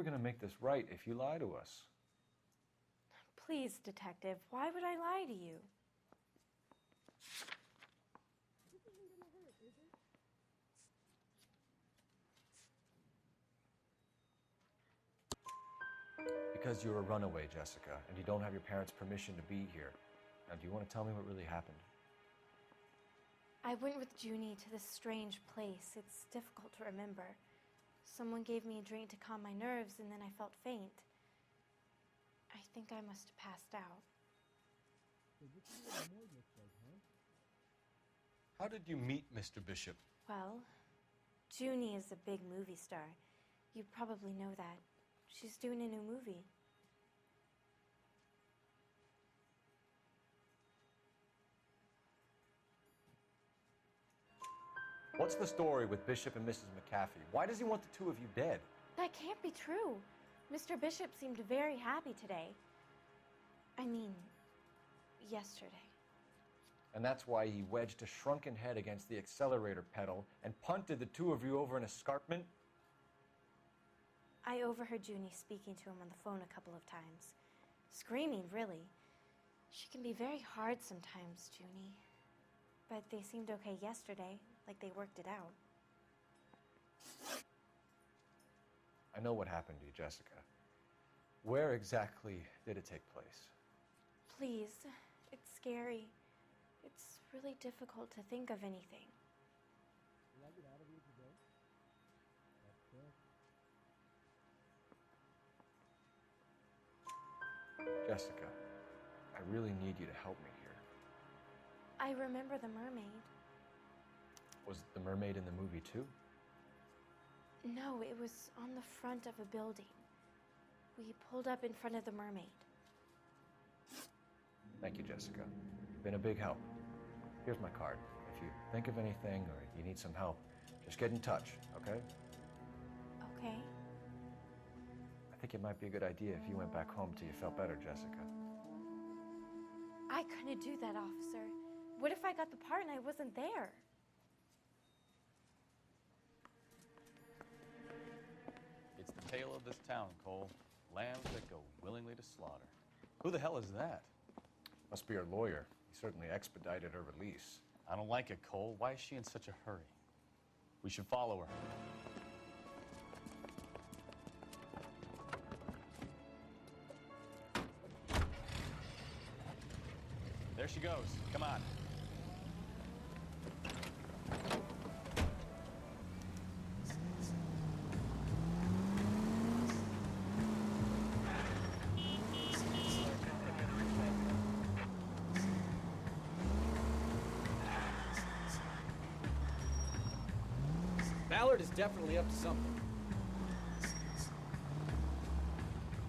we going to make this right if you lie to us? Please, detective, why would I lie to you? Because you're a runaway, Jessica, and you don't have your parents' permission to be here. Now, do you want to tell me what really happened? I went with Junie to this strange place. It's difficult to remember. Someone gave me a drink to calm my nerves, and then I felt faint. I think I must have passed out. How did you meet Mr. Bishop? Well, Junie is a big movie star. You probably know that. She's doing a new movie. What's the story with Bishop and Mrs. McAfee? Why does he want the two of you dead? That can't be true. Mr. Bishop seemed very happy today. I mean, yesterday. And that's why he wedged a shrunken head against the accelerator pedal and punted the two of you over an escarpment? I overheard Junie speaking to him on the phone a couple of times. Screaming, really. She can be very hard sometimes, Junie. But they seemed okay yesterday, like they worked it out. I know what happened to you, Jessica. Where exactly did it take place? Please, it's scary. It's really difficult to think of anything. Will I get out of here today? That's it. Jessica, I really need you to help me here. I remember the mermaid. Was the mermaid in the movie too? No, it was on the front of a building. We pulled up in front of the mermaid. Thank you, Jessica. You've been a big help. Here's my card. If you think of anything or you need some help, just get in touch, okay? Okay. I think it might be a good idea if you went back home till you felt better, Jessica. I couldn't do that, officer. What if I got the part and I wasn't there? It's the tale of this town, Cole. Lambs that go willingly to slaughter. Who the hell is that? Must be her lawyer. He certainly expedited her release. I don't like it, Cole. Why is she in such a hurry? We should follow her. There she goes. Come on. Ballard is definitely up to something.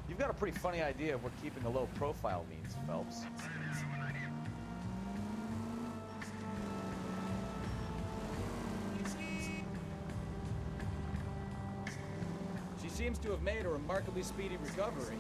You've got a pretty funny idea of what keeping a low profile means, Phelps. She seems to have made a remarkably speedy recovery.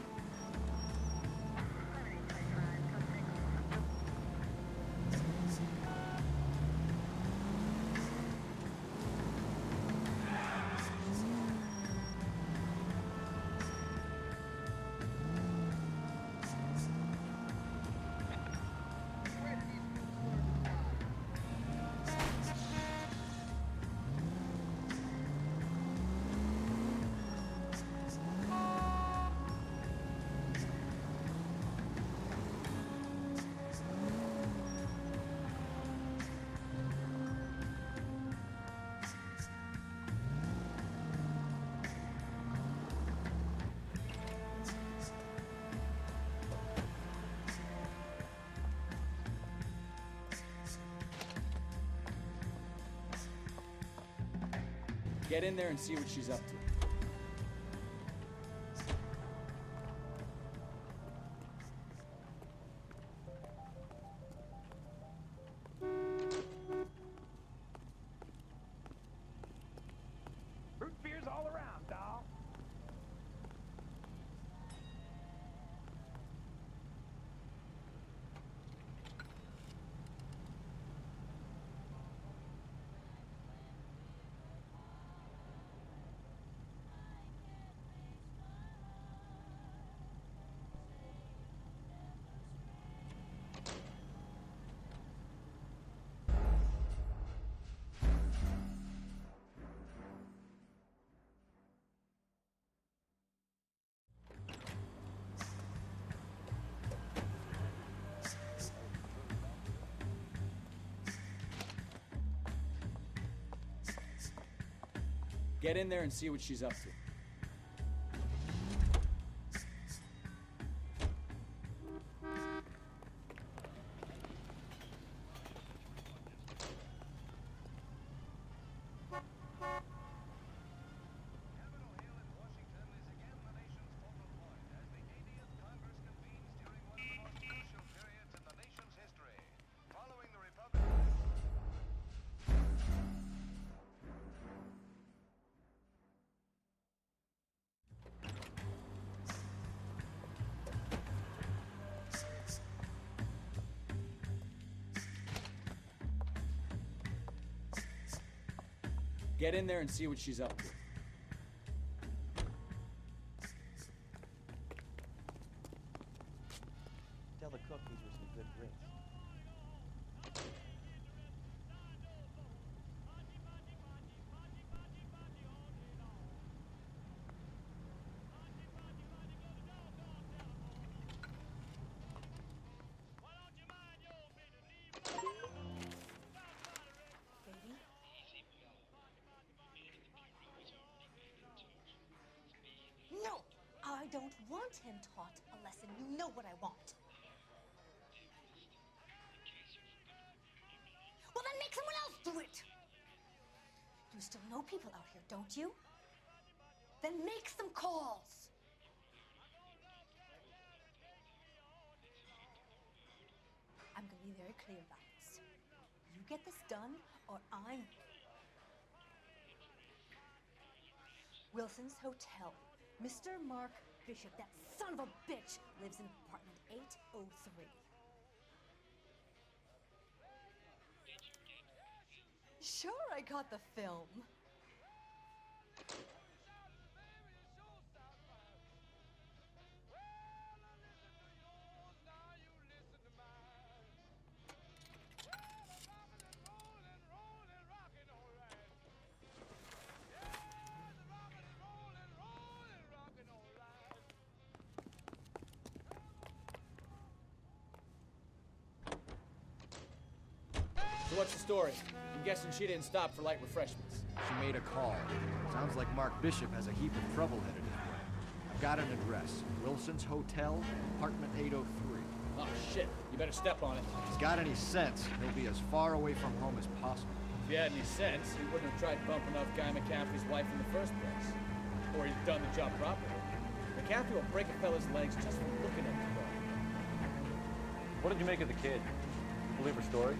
Get in there and see what she's up to. Root beers all around, doll. Get in there and see what she's up to. Get in there and see what she's up to. Tell the cook these were some good drinks. Baby? No! I don't want him taught a lesson. You know what I want. Well, then make someone else do it! You still know people out here, don't you? Then make some calls! I'm gonna be very clear about this. You get this done, or I'm... Wilson's Hotel. Mr. Mark Bishop, that son of a bitch, lives in apartment 803. Sure, I got the film. So what's the story? I'm guessing she didn't stop for light refreshments. She made a call. Sounds like Mark Bishop has a heap of trouble headed his way. I've got an address. Wilson's Hotel, apartment 803. Oh, shit. You better step on it. If he's got any sense, he'll be as far away from home as possible. If he had any sense, he wouldn't have tried bumping off Guy McCaffrey's wife in the first place. Or he'd done the job properly. McCaffrey will break a fella's legs just from looking at the girl. What did you make of the kid? You believe her story?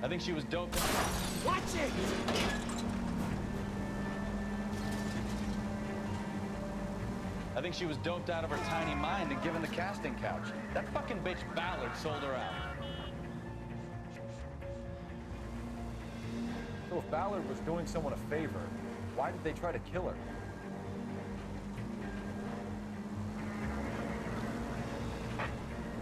I think she was doped. Watch it! I think she was doped out of her tiny mind and given the casting couch. That fucking bitch Ballard sold her out. So if Ballard was doing someone a favor, why did they try to kill her?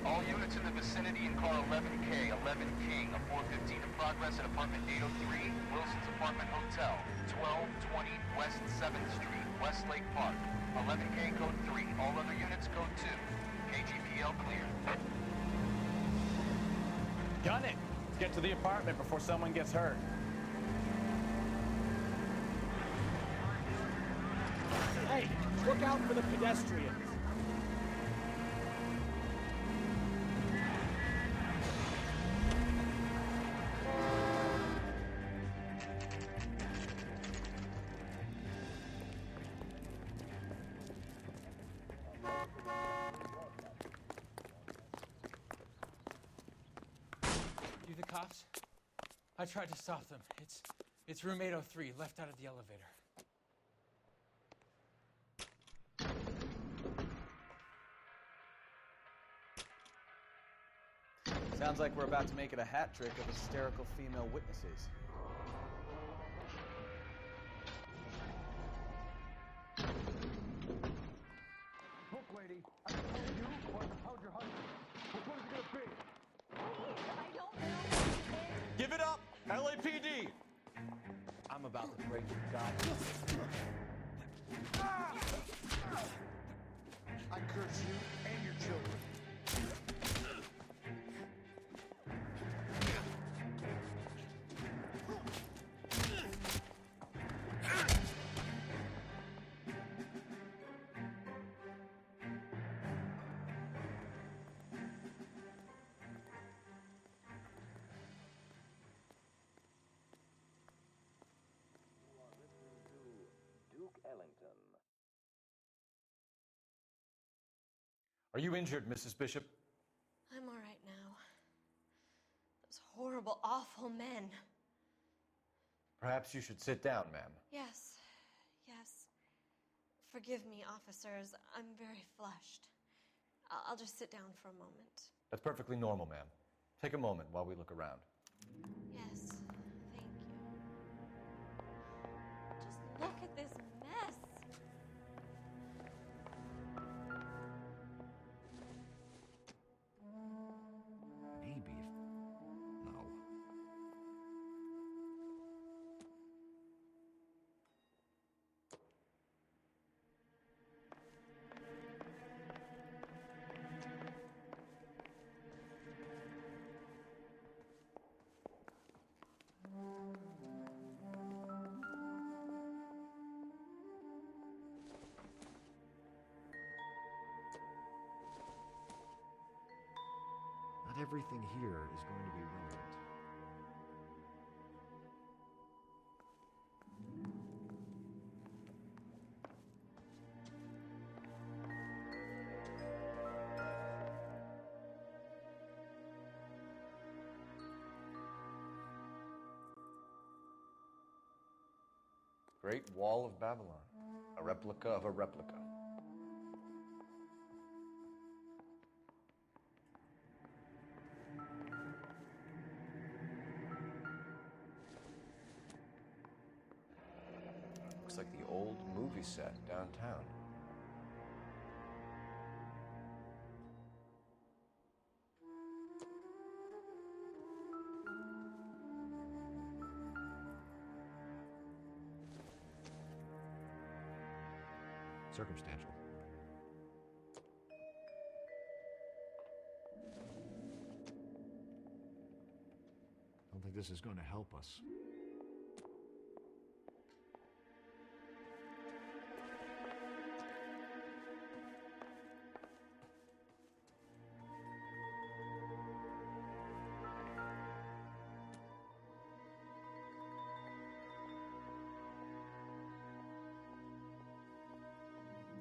All units in the vicinity in car 11K, 11 King, a 415 in progress at apartment 803, Wilson's Apartment Hotel, 1220 West 7th Street, Westlake Park. 11K code 3, all other units code 2. KGPL clear. Gun it! Let's get to the apartment before someone gets hurt. Hey, look out for the pedestrians. You the cops? I tried to stop them. It's room 803, left out of the elevator. Sounds like we're about to make it a hat trick of hysterical female witnesses. Look, lady, I can tell you or I can tell your husband. Which one is it gonna be? I don't know. Give it up! LAPD! I'm about to break your god. I curse you and your children. Are you injured, Mrs. Bishop? I'm all right now. Those horrible, awful men. Perhaps you should sit down, ma'am. Yes. Forgive me, officers. I'm very flushed. I'll just sit down for a moment. That's perfectly normal, ma'am. Take a moment while we look around. Yes, thank you. Just look at this mess. Maybe. No. Not everything here is going to be relevant. Great Wall of Babylon. A replica of a replica. Looks like the old movie set downtown. Circumstantial. Don't think this is going to help us.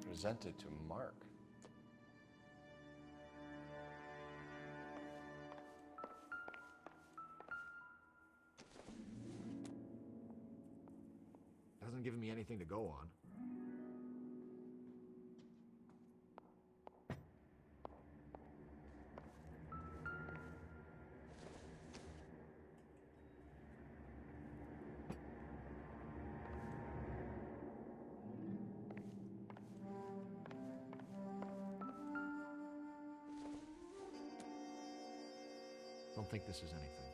Presented to Mark. Hasn't given me anything to go on. Don't think this is anything.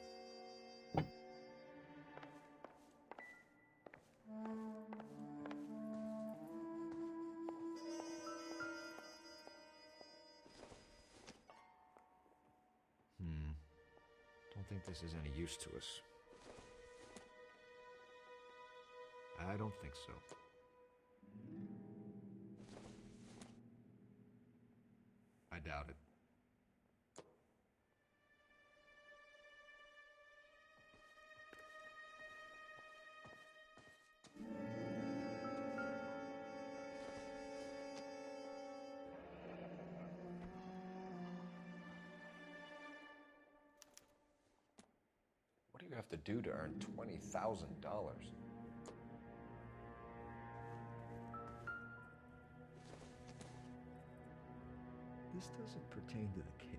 Don't think this is any use to us. I don't think so. I doubt it. What do you have to do to earn $20,000? This doesn't pertain to the case.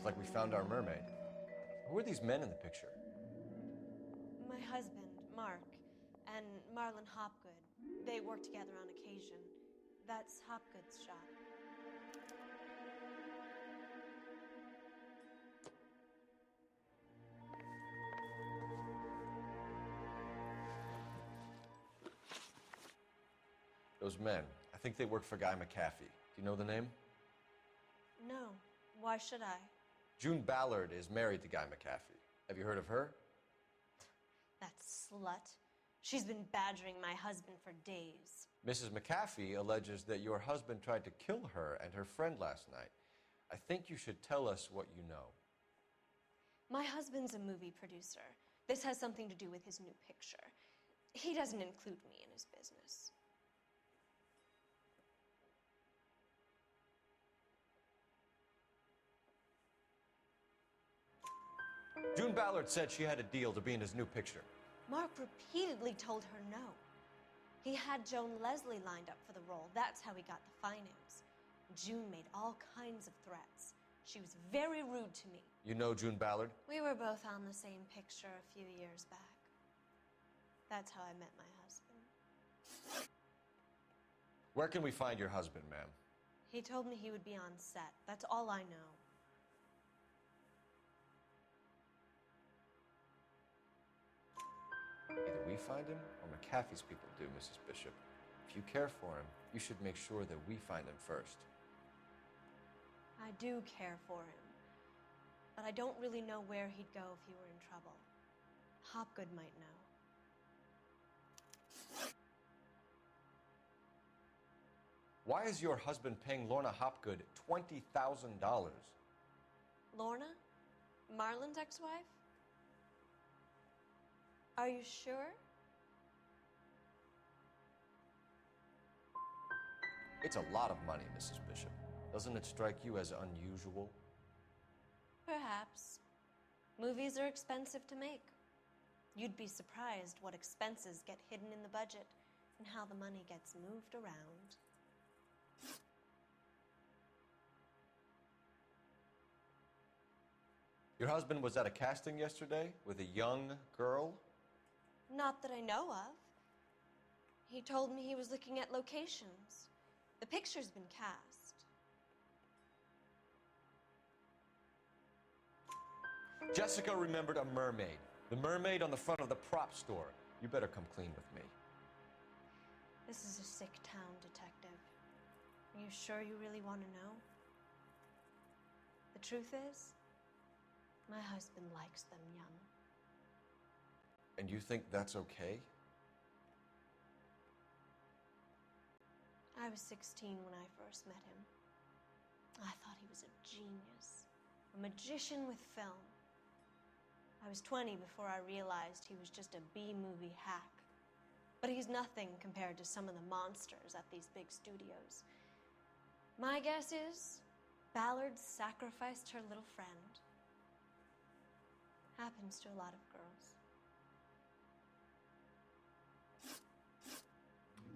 like we found our mermaid. Who are these men in the picture? My husband, Mark, and Marlon Hopgood. They work together on occasion. That's Hopgood's shop. Those men, I think they work for Guy McAfee. Do you know the name? No. Why should I? June Ballard is married to Guy McAfee. Have you heard of her? That slut. She's been badgering my husband for days. Mrs. McAfee alleges that your husband tried to kill her and her friend last night. I think you should tell us what you know. My husband's a movie producer. This has something to do with his new picture. He doesn't include me in his business. June Ballard said she had a deal to be in his new picture. Mark repeatedly told her no. He had Joan Leslie lined up for the role. That's how he got the finance. June made all kinds of threats. She was very rude to me. You know June Ballard? We were both on the same picture a few years back. That's how I met my husband. Where can we find your husband, ma'am? He told me he would be on set. That's all I know. Either we find him or McAfee's people do, Mrs. Bishop. If you care for him, you should make sure that we find him first. I do care for him, but I don't really know where he'd go if he were in trouble. Hopgood might know. Why is your husband paying Lorna Hopgood $20,000? Lorna? Marlon's ex-wife? Are you sure? It's a lot of money, Mrs. Bishop. Doesn't it strike you as unusual? Perhaps. Movies are expensive to make. You'd be surprised what expenses get hidden in the budget and how the money gets moved around. Your husband was at a casting yesterday with a young girl? Not that I know of. He told me he was looking at locations. The picture's been cast. Jessica remembered a mermaid. The mermaid on the front of the prop store. You better come clean with me. This is a sick town, Detective. Are you sure you really want to know? The truth is, my husband likes them young. And you think that's okay? I was 16 when I first met him. I thought he was a genius, a magician with film. I was 20 before I realized he was just a B-movie hack. But he's nothing compared to some of the monsters at these big studios. My guess is Ballard sacrificed her little friend. Happens to a lot of girls.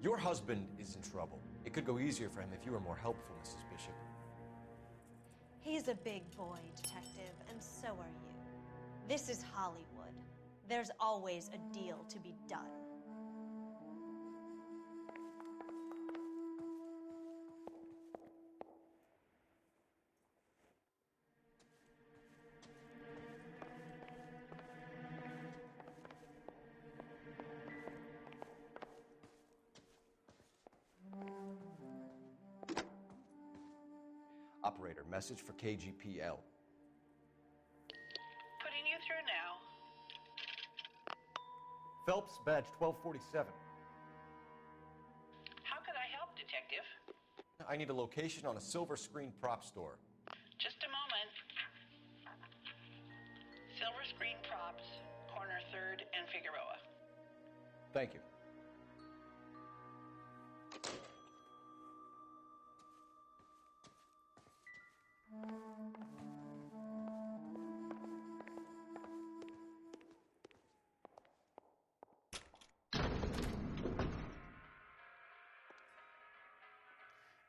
Your husband is in trouble. It could go easier for him if you were more helpful, Mrs. Bishop. He's a big boy, Detective, and so are you. This is Hollywood. There's always a deal to be done. Operator, message for KGPL. Putting you through now. Phelps, badge 1247. How could I help, Detective? I need a location on a silver screen prop store. Just a moment. Silver Screen Props, corner 3rd and Figueroa. Thank you.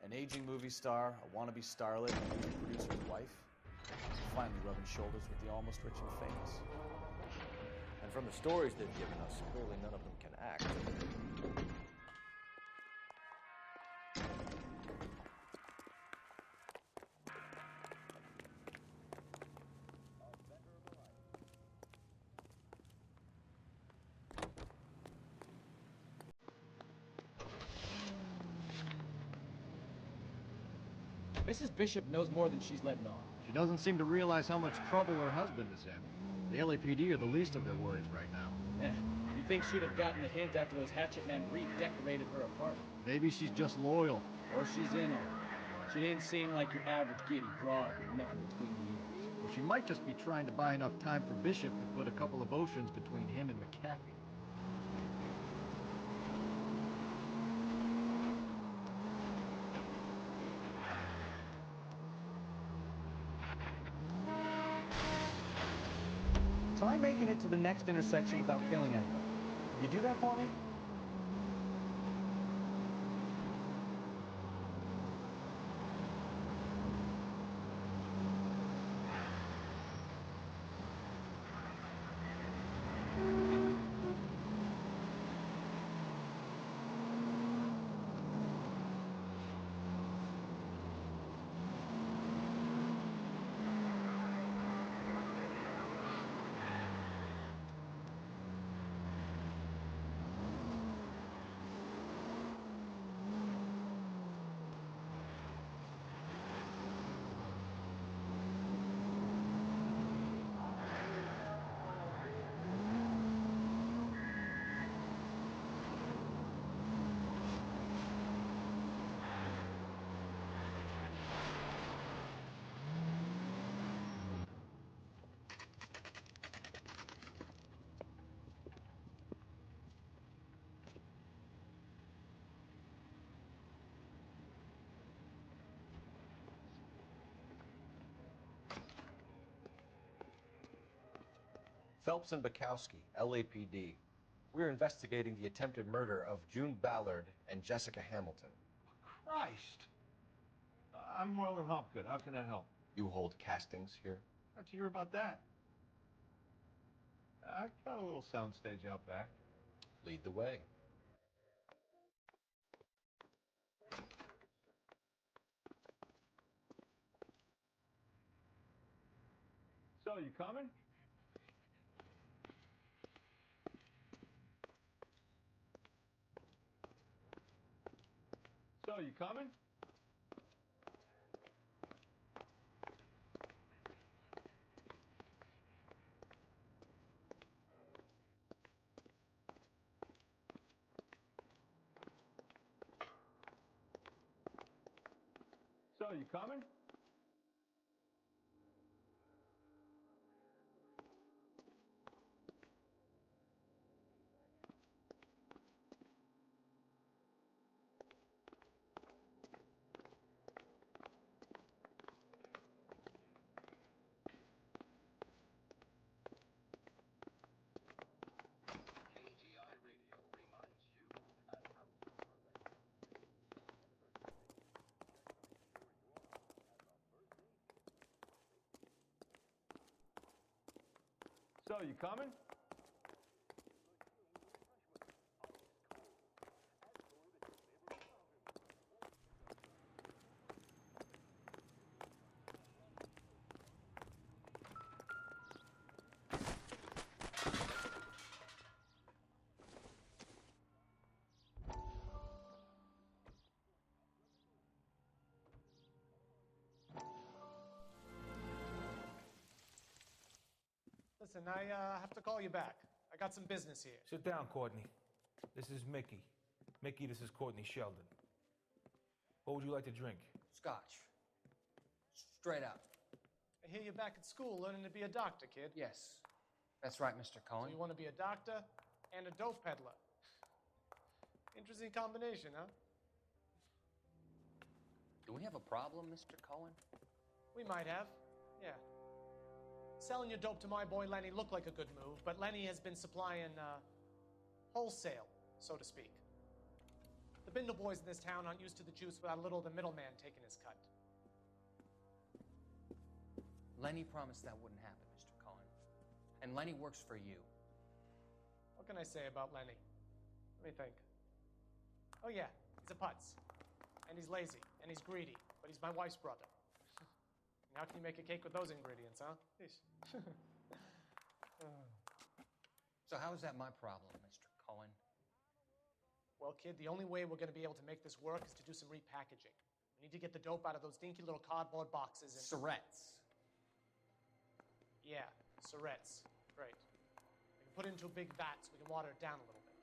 An aging movie star, a wannabe starlet, and a producer's wife. Finally rubbing shoulders with the almost rich and famous. And from the stories they've given us, clearly none of them can act. Mrs. Bishop knows more than she's letting on. She doesn't seem to realize how much trouble her husband is in. The LAPD are the least of their worries right now. Yeah, you'd think she'd have gotten the hint after those hatchet men redecorated her apartment. Maybe she's just loyal. Or she's in on it. She didn't seem like your average giddy broad with nothing between the ears. Or she might just be trying to buy enough time for Bishop to put a couple of oceans between him and McAfee. Try making it to the next intersection without killing anyone. You do that for me? Phelps and Bukowski, LAPD. We're investigating the attempted murder of June Ballard and Jessica Hamilton. Christ! I'm Marlon Hopgood. How can I help? You hold castings here? How'd you hear about that? I got a little soundstage out back. Lead the way. So, you coming? So, you coming? So, you coming? So, you coming? Listen, I have to call you back. I got some business here. Sit down, Courtney. This is Mickey. Mickey, this is Courtney Sheldon. What would you like to drink? Scotch. Straight out. I hear you're back at school learning to be a doctor, kid. Yes, that's right, Mr. So Cohen. you want to be a doctor and a dope peddler. Interesting combination, huh? Do we have a problem, Mr. Cohen? We might have, yeah. Selling your dope to my boy Lenny looked like a good move, but Lenny has been supplying, wholesale, so to speak. The Bindle boys in this town aren't used to the juice without a little of the middleman taking his cut. Lenny promised that wouldn't happen, Mr. Cohen. And Lenny works for you. What can I say about Lenny? Let me think. Oh yeah, he's a putz. And he's lazy, and he's greedy, but he's my wife's brother. And how can you make a cake with those ingredients, huh? Yeesh. So how is that my problem, Mr. Cohen? Well, kid, the only way we're going to be able to make this work is to do some repackaging. We need to get the dope out of those dinky little cardboard boxes and... Surrettes. Yeah, surrettes. Great. We can put it into a big vat so we can water it down a little bit.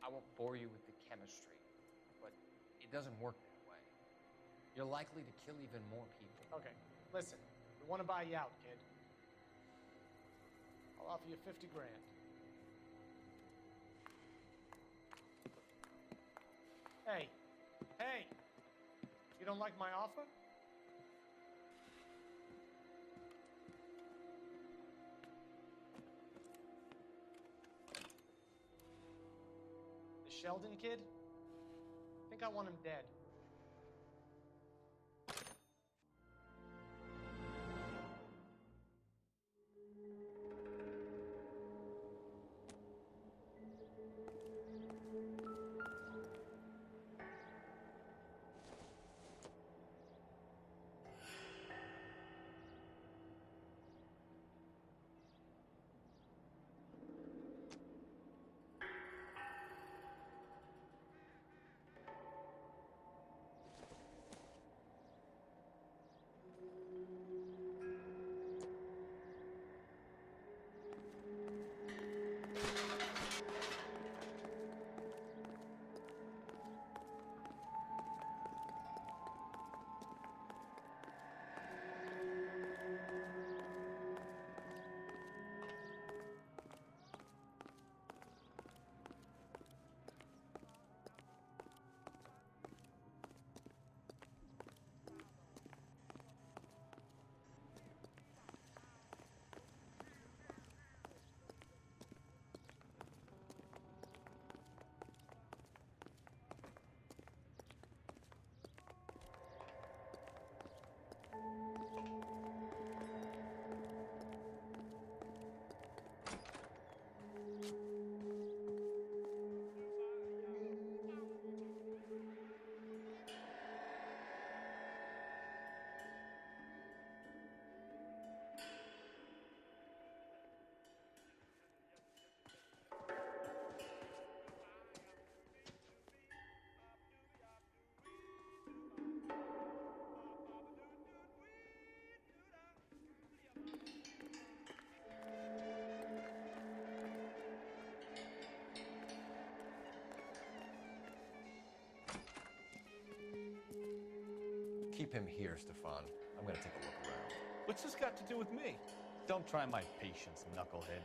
I won't bore you with the chemistry, but it doesn't work that way. You're likely to kill even more people. Okay, listen. We want to buy you out, kid. I'll offer you 50 grand. Hey, hey! You don't like my offer? The Sheldon kid? I think I want him dead. Keep him here, Stefan. I'm gonna take a look around. What's this got to do with me? Don't try my patience, knucklehead.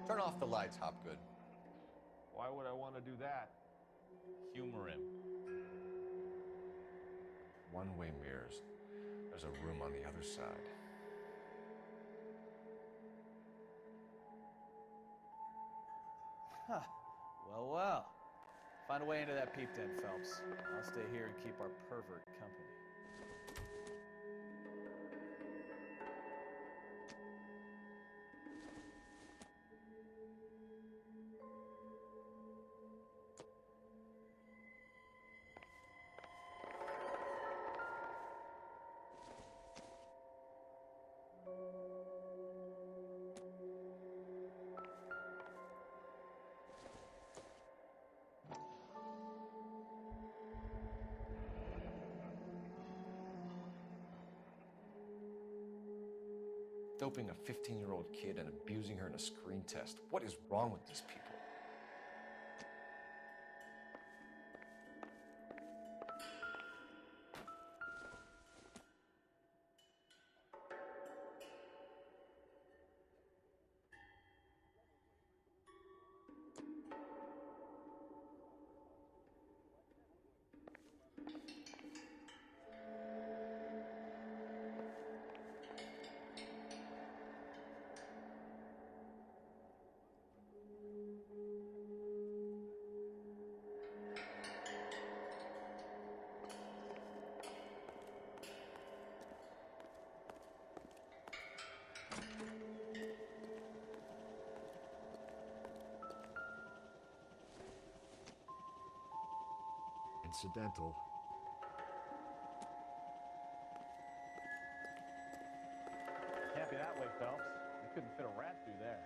Turn off the lights, Hopgood. Why would I want to do that? Humor him. One-way mirrors. There's a room on the other side. Huh. Well, well. Find a way into that peep den, Phelps. I'll stay here and keep our pervert company. doping a 15-year-old kid and abusing her in a screen test. What is wrong with these people? Incidental. Can't be that way, Phelps. You couldn't fit a rat through there.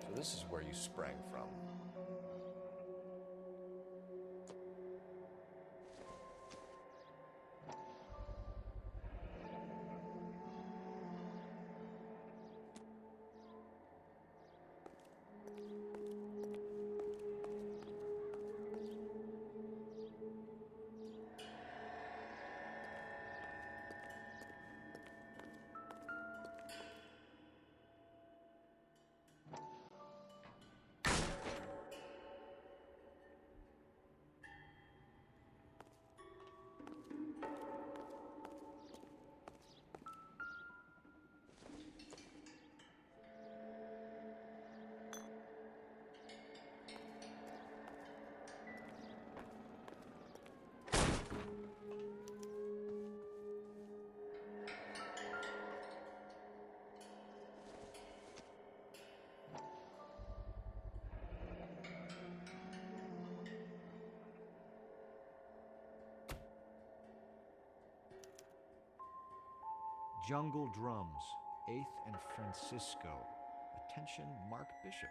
So this is where you sprang from. Jungle Drums, 8th and Francisco. Attention, Mark Bishop.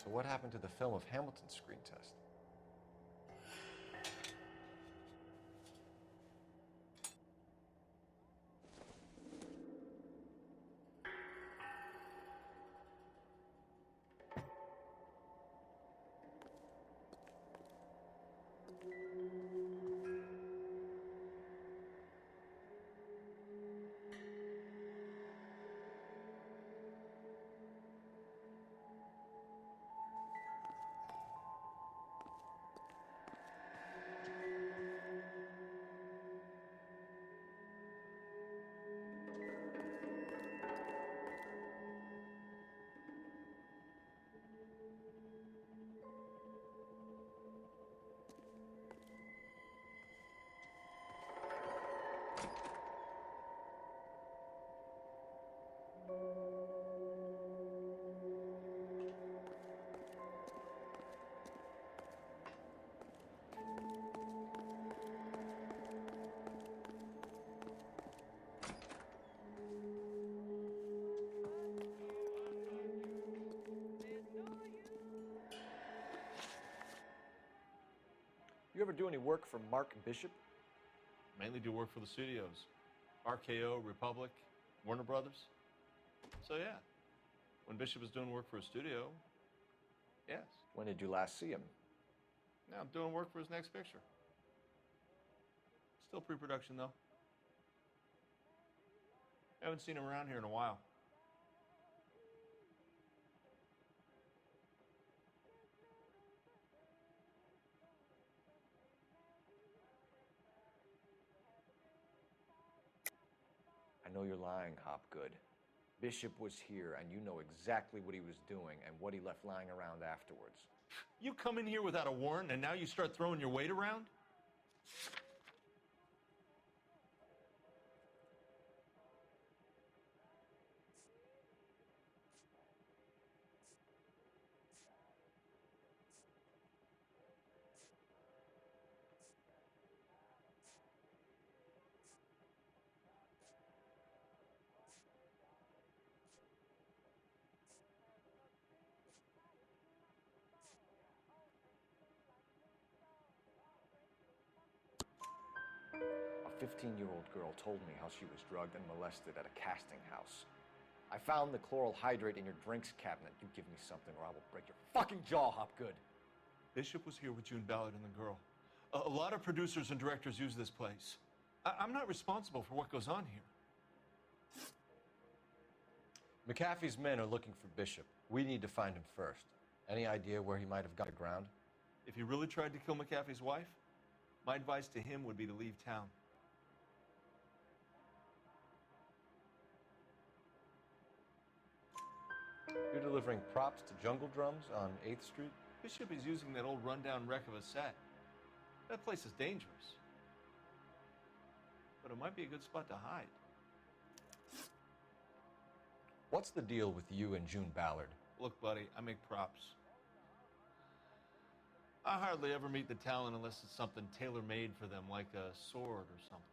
So what happened to the film of Hamilton's screen test? You ever do any work for Mark Bishop? Mainly do work for the studios. RKO, Republic, Warner Brothers. So yeah, when Bishop was doing work for a studio, yes. When did you last see him? Now I'm doing work for his next picture. Still pre-production though. Haven't seen him around here in a while. I know you're lying, Hopgood. Bishop was here, and you know exactly what he was doing and what he left lying around afterwards. You come in here without a warrant, and now you start throwing your weight around? A 15-year-old girl told me how she was drugged and molested at a casting house. I found the chloral hydrate in your drinks cabinet. You give me something or I will break your fucking jaw, Hopgood. Bishop was here with June Ballard and the girl. A lot of producers and directors use this place. I'm not responsible for what goes on here. McAfee's men are looking for Bishop. We need to find him first. Any idea where he might have got aground? If he really tried to kill McAfee's wife, my advice to him would be to leave town. You're delivering props to Jungle Drums on 8th Street? Bishop is using that old rundown wreck of a set. That place is dangerous. But it might be a good spot to hide. What's the deal with you and June Ballard? Look, buddy, I make props. I hardly ever meet the talent unless it's something tailor-made for them, like a sword or something.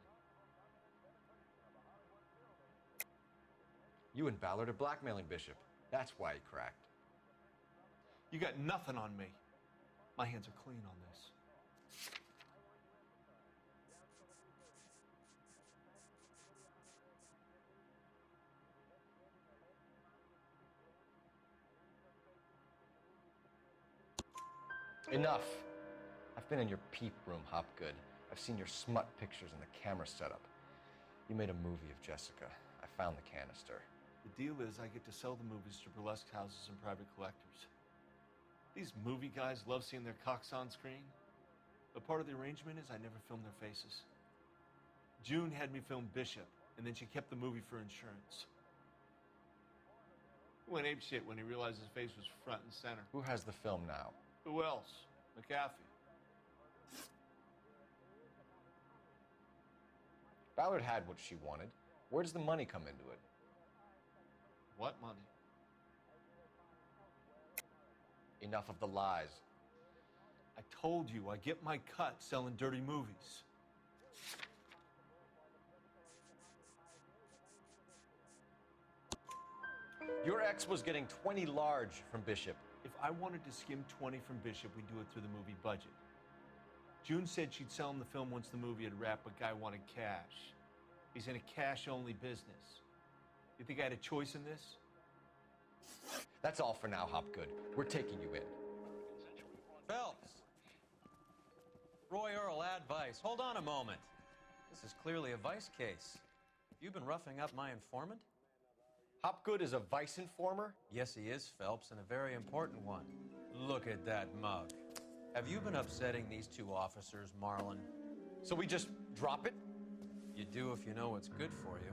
You and Ballard are blackmailing Bishop. That's why he cracked. You got nothing on me. My hands are clean on this. Enough. I've been in your peep room, Hopgood. I've seen your smut pictures and the camera setup. You made a movie of Jessica. I found the canister. The deal is I get to sell the movies to burlesque houses and private collectors. These movie guys love seeing their cocks on screen. But part of the arrangement is I never film their faces. June had me film Bishop, and then she kept the movie for insurance. He went apeshit when he realized his face was front and center. Who has the film now? Who else? McAfee. Ballard had what she wanted. Where does the money come into it? What money? Enough of the lies. I told you I get my cut selling dirty movies. Your ex was getting 20 large from Bishop. If I wanted to skim 20 from Bishop, we'd do it through the movie budget. June said she'd sell him the film once the movie had wrapped, but Guy wanted cash. He's in a cash-only business. You think I had a choice in this? That's all for now, Hopgood. We're taking you in. Phelps! Roy Earl, advice. Hold on a moment. This is clearly a vice case. You've been roughing up my informant? Hopgood is a vice informer? Yes, he is, Phelps, and a very important one. Look at that mug. Have you been upsetting these two officers, Marlon? So we just drop it? You do if you know what's good for you.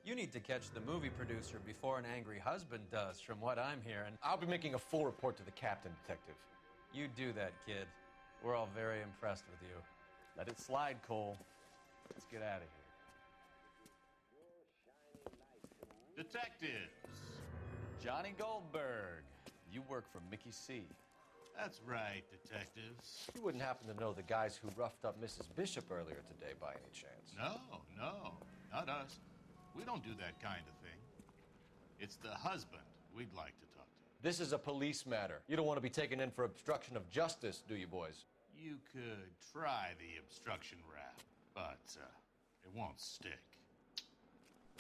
You need to catch the movie producer before an angry husband does, from what I'm hearing. I'll be making a full report to the captain, Detective. You do that, kid. We're all very impressed with you. Let it slide, Cole. Let's get out of here. Detectives. Johnny Goldberg. You work for Mickey C. That's right, detectives. You wouldn't happen to know the guys who roughed up Mrs. Bishop earlier today by any chance? No, not us. We don't do that kind of thing. It's the husband we'd like to talk to. This is a police matter. You don't want to be taken in for obstruction of justice, do you, boys? You could try the obstruction rap, but it won't stick.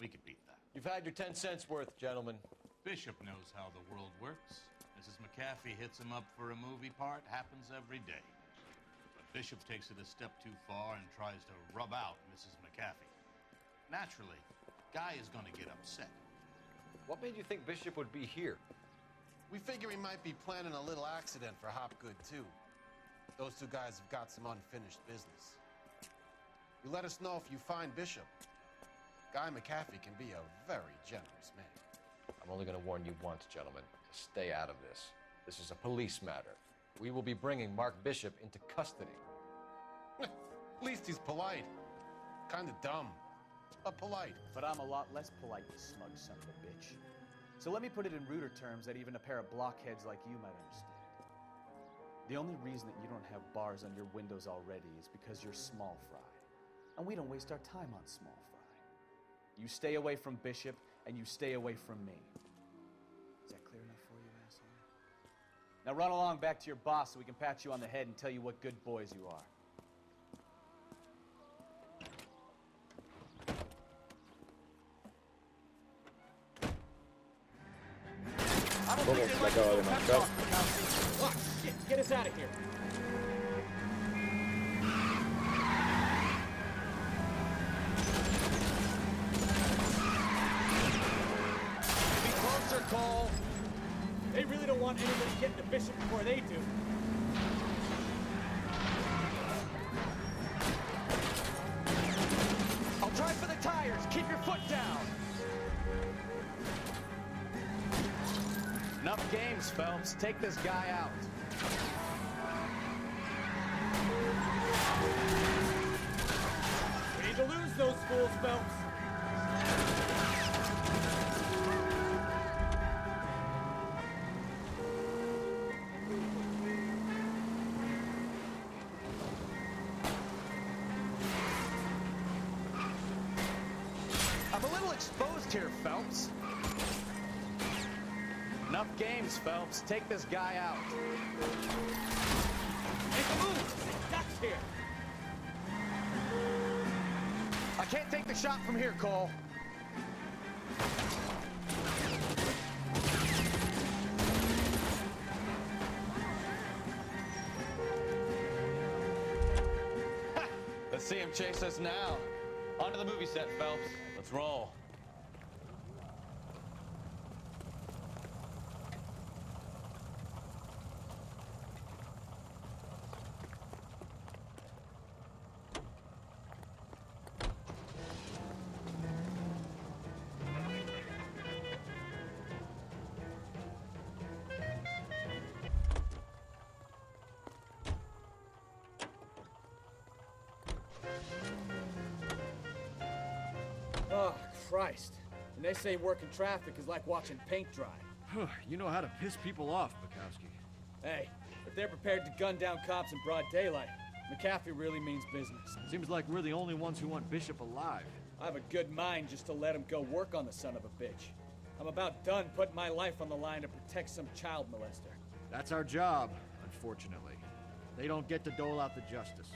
We could beat that. You've had your 10 cents worth, gentlemen. Bishop knows how the world works. Mrs. McAfee hits him up for a movie part, happens every day. But Bishop takes it a step too far and tries to rub out Mrs. McAfee. Naturally, Guy is going to get upset. What made you think Bishop would be here? We figure he might be planning a little accident for Hopgood, too. Those two guys have got some unfinished business. You let us know if you find Bishop. Guy McAfee can be a very generous man. I'm only going to warn you once, gentlemen. Stay out of this. This is a police matter. We will be bringing Mark Bishop into custody. At least he's polite. Kind of dumb, but polite. But I'm a lot less polite, you smug son of a bitch. So let me put it in ruder terms that even a pair of blockheads like you might understand. The only reason that you don't have bars on your windows already is because you're small fry. And we don't waste our time on small fry. You stay away from Bishop, and you stay away from me. Is that clear enough for you, asshole? Now run along back to your boss so we can pat you on the head and tell you what good boys you are. I don't think they like this little pep talk, Kowski. Oh, shit, get us out of here. Call. They really don't want anybody getting to Bishop before they do. I'll try for the tires. Keep your foot down. Enough games, Phelps. Take this guy out. We need to lose those fools, Phelps. Here, Phelps. Enough games, Phelps. Take this guy out. Make a move! Duck's here! I can't take the shot from here, Cole. Ha! Let's see him chase us now. Onto the movie set, Phelps. Let's roll. Oh, Christ. And they say working traffic is like watching paint dry. You know how to piss people off, Bukowski. Hey, if they're prepared to gun down cops in broad daylight, McAfee really means business. Seems like we're the only ones who want Bishop alive. I have a good mind just to let him go work on the son of a bitch. I'm about done putting my life on the line to protect some child molester. That's our job, unfortunately. They don't get to dole out the justice.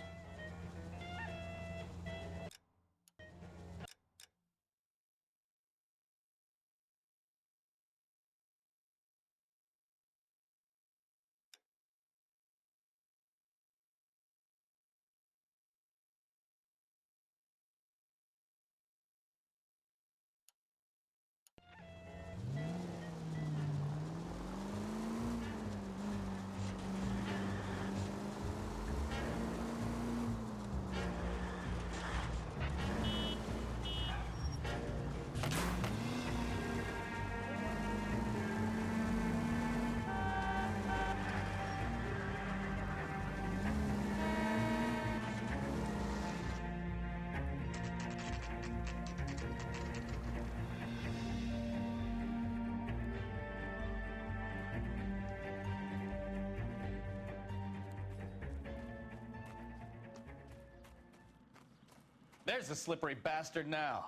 There's the slippery bastard now.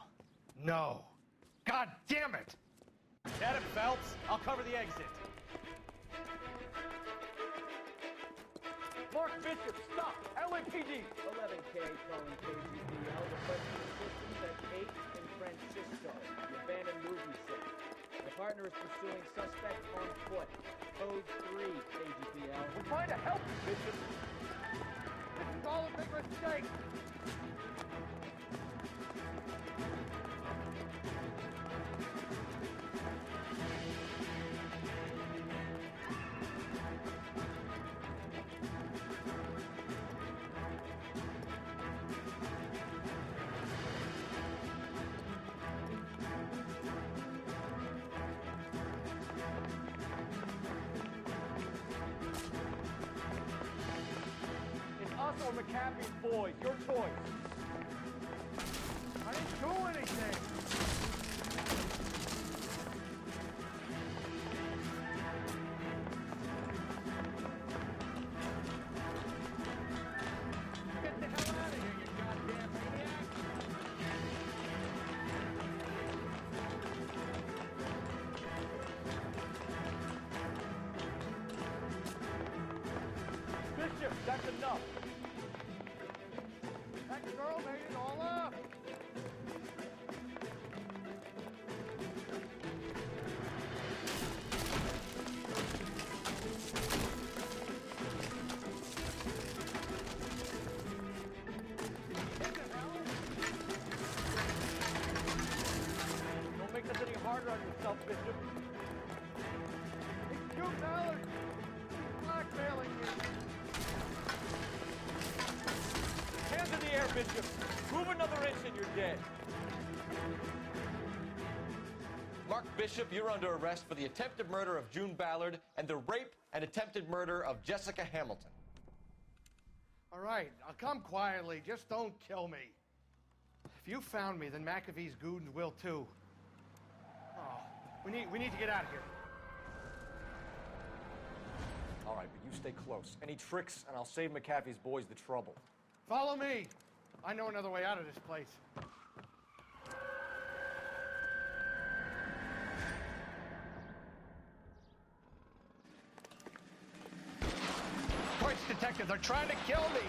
No. God damn it! Get him, Phelps. I'll cover the exit. Mark Bishop, stop! LAPD! 11K calling KGPL, requesting assistance at 8 in Francisco, the abandoned movie set. My partner is pursuing suspect on foot. Code 3, KGPL. We're trying to help you, Bishop! This is all a big mistake! Or McCaffrey's boys, your choice. I didn't do anything. Get the hell out of here, you goddamn maniac. Bishop, that's enough. That girl made it all up! Don't make this any harder on yourself, Bishop. It's June Ballard! He's blackmailing you! Hands in the air, Bishop. Move another inch and you're dead. Mark Bishop, you're under arrest for the attempted murder of June Ballard and the rape and attempted murder of Jessica Hamilton. All right, I'll come quietly. Just don't kill me. If you found me, then McAfee's goons will too. Oh, we need to get out of here. All right, but you stay close. Any tricks, and I'll save McAfee's boys the trouble. Follow me. I know another way out of this place. Christ, detective, they're trying to kill me.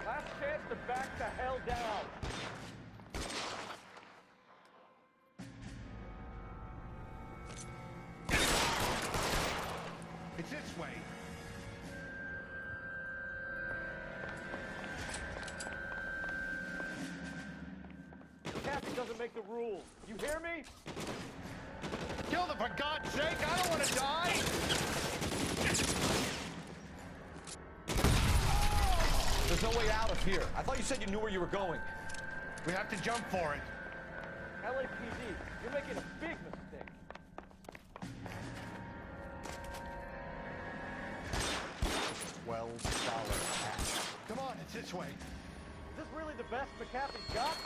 Last chance to back the hell down. It's this way. Captain doesn't make the rules. You hear me? Kill them for God's sake! I don't want to die! There's no way out of here. I thought you said you knew where you were going. We have to jump for it. LAPD, you're making a big mistake. $12 cash. Come on, it's this way. Is this really the best McAfee's got?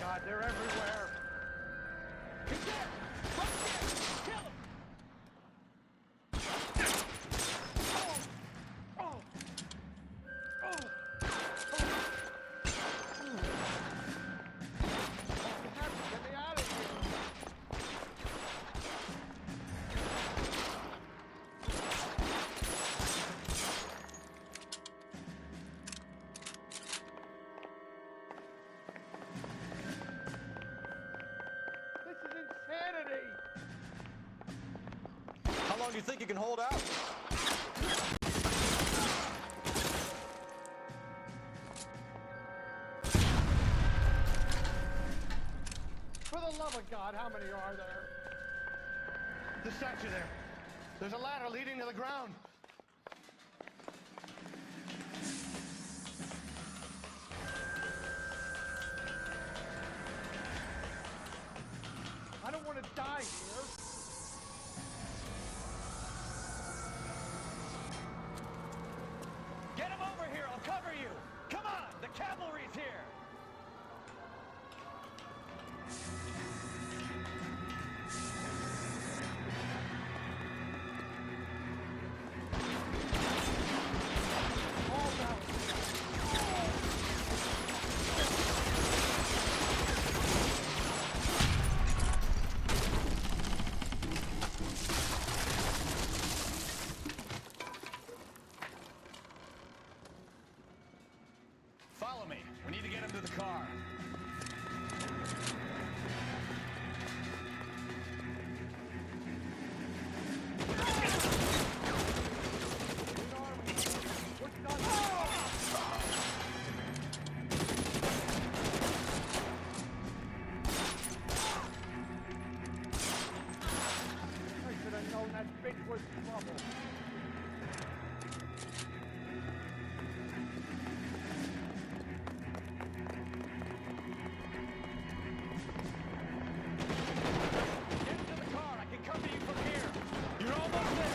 God, they're everywhere. He's there! Right there! Kill him! Get me out of here! This is insanity! How long do you think you can hold out? For the love of God, how many are there? The statue there. There's a ladder leading to the ground. I don't want to die here. Get him over here! I'll cover you! Come on! The cavalry's here! All down. for trouble. Get into the car. I can cover you from here. You're almost there.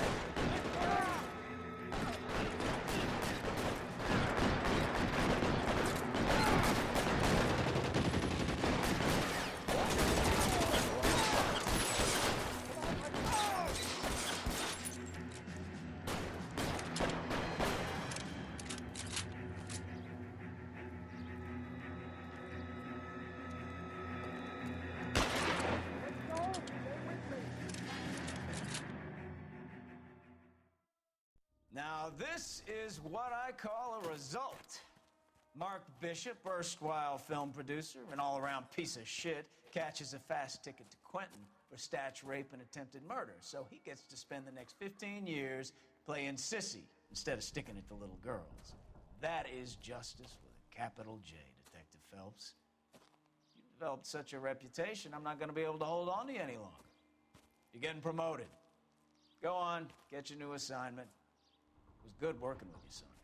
Now, this is what I call a result. Mark Bishop, erstwhile film producer and all-around piece of shit, catches a fast ticket to Quentin for snatch, rape, and attempted murder. So he gets to spend the next 15 years playing sissy instead of sticking it to little girls. That is justice with a capital J, Detective Phelps. You've developed such a reputation, I'm not going to be able to hold on to you any longer. You're getting promoted. Go on, get your new assignment. It was good working with you, son.